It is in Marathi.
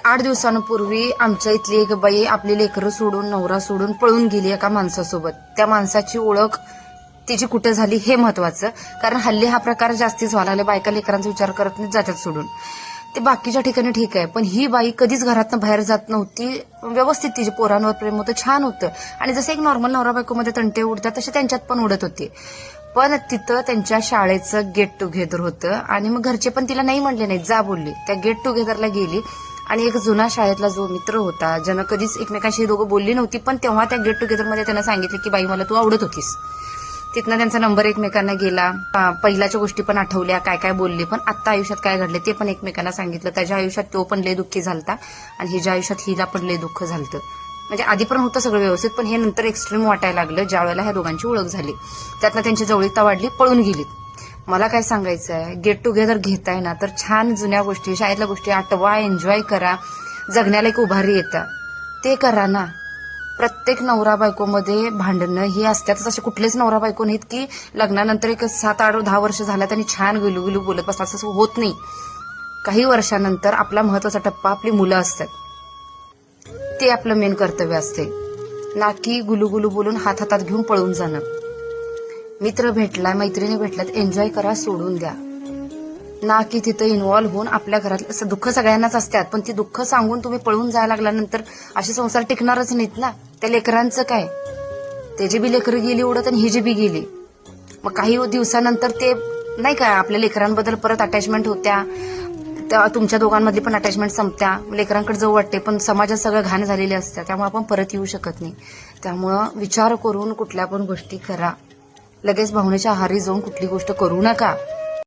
8 दिवसांपूर्वी आमच्या इथली एक बाई आपली लेकरं सोडून नवरा सोडून पळून गेली एका माणसासोबत. त्या माणसाची ओळख तिची कुठे झाली हे महत्वाचं, कारण हल्ली हा प्रकार जास्तीच व्हायला लागला. बायका लेकरांचा विचार करत नाही, जातात सोडून. ते बाकीच्या ठिकाणी ठीक आहे, पण ही बाई कधीच घरातनं बाहेर जात नव्हती. व्यवस्थित तिचे पोरांवर प्रेम होतं, छान होतं. आणि जसं एक नॉर्मल नवरा बायकोमध्ये तंटे उडतात तसे त्यांच्यात पण उडत होते. पण तिथं त्यांच्या शाळेचं गेट टुगेदर होतं आणि मग घरचे पण तिला नाही म्हणले नाही, जा बोलले. त्या गेट टुगेदरला गेली आणि एक जुना शाळेतला जो मित्र होता, ज्यानं कधीच एकमेकांशी दोघं बोलली नव्हती, पण तेव्हा त्या गेट टुगेदरमध्ये त्यानं सांगितलं की बाई मला तू आवडत होतीस. तिथनं त्यांचा नंबर एकमेकांना गेला. पहिल्याच्या गोष्टी पण आठवल्या, काय काय बोलले, पण आता आयुष्यात काय घडले ते पण एकमेकांना सांगितलं. त्याच्या आयुष्यात तो पण लय दुःखी झालता आणि हिच्या आयुष्यात हिला पण लय दुःख झालतं. म्हणजे आधी पण होतं सगळं व्यवस्थित, पण हे नंतर एक्स्ट्रीम वाटायला लागलं ज्या वेळेला ह्या दोघांची ओळख झाली. त्यातनं त्यांची जवळीकता वाढली, पळून गेलीत. मला काय सांगायचं आहे, गेट टुगेदर घेताय ना तर छान जुन्या गोष्टी, शाळेतल्या गोष्टी आठवा, एन्जॉय करा. जगण्याला एक उभारी येतं, ते करा ना. प्रत्येक नवरा बायकोमध्ये भांडणं ही असतातच. असे कुठलेच नवरा बायको नाहीत की लग्नानंतर एक 7, 8, 10 वर्ष झाल्यात आणि छान गुलुगुलू बोलत बसतात. असं होत नाही. काही वर्षानंतर आपला महत्वाचा टप्पा आपली मुलं असतात, ते आपलं मेन कर्तव्य असते, ना की गुलुगुलू बोलून हात हातात घेऊन पळून जाणं. मित्र भेटला, मैत्रिणी भेटल्यात, एन्जॉय करा, सोडून द्या. ना की तिथं इन्व्हॉल्व्ह होऊन आपल्या घरात दुःख सगळ्यांनाच असतात, पण ती दुःख सांगून तुम्ही पळून जायला लागल्यानंतर असे संसार टिकणारच नाहीत ना. त्या लेकरांचं काय, त्याची बी लेकरं गेली उडत आणि हिची बी गेली. मग काही दिवसानंतर ते नाही का आपल्या लेकरांबद्दल परत अटॅचमेंट होत्या, तुमच्या दोघांमधली पण अटॅचमेंट संपत्या, लेकरांकडे जाऊ वाटते, पण समाजात सगळं घाण झालेले असतं, त्यामुळे आपण परत येऊ शकत नाही. त्यामुळं विचार करून कुठल्या पण गोष्टी करा. लगेच भावनेच्या आहारी जाऊन कुठली गोष्ट करू नका.